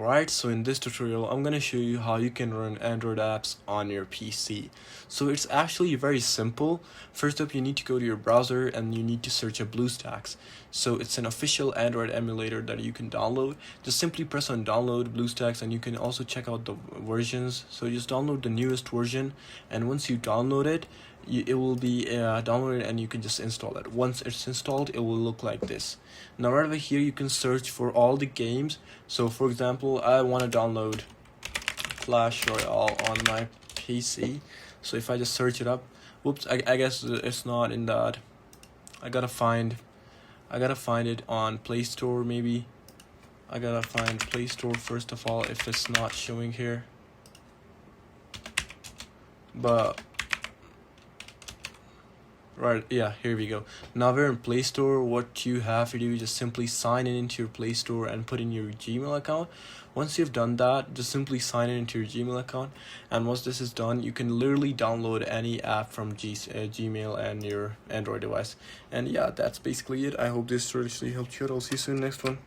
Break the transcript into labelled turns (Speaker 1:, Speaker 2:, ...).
Speaker 1: Alright, so in this tutorial I'm gonna show you how you can run Android apps on your PC. So it's actually very simple. First up, you need to go to your browser and you need to search up BlueStacks. So it's an official Android emulator that you can download. Just simply press on download BlueStacks, and you can also check out the versions. So just download the newest version, and once you download it, it will be downloaded and you can just install it. Once it's installed, it will look like this. Now right over here you can search for all the games. So for example, I want to download Clash Royale on my PC. So if I just search it up, whoops, I guess it's not in that. I gotta find it on Play Store. Maybe I gotta find Play Store first of all if it's not showing here. But right, yeah, here we go. Now we're in Play Store. What you have to do is just simply sign in into your Play Store and put in your Gmail account. Once you've done that, just simply sign in into your Gmail account, and once this is done, you can literally download any app from Gmail and your Android device. And yeah, that's basically it. I hope this really helped you out. I'll see you soon next one.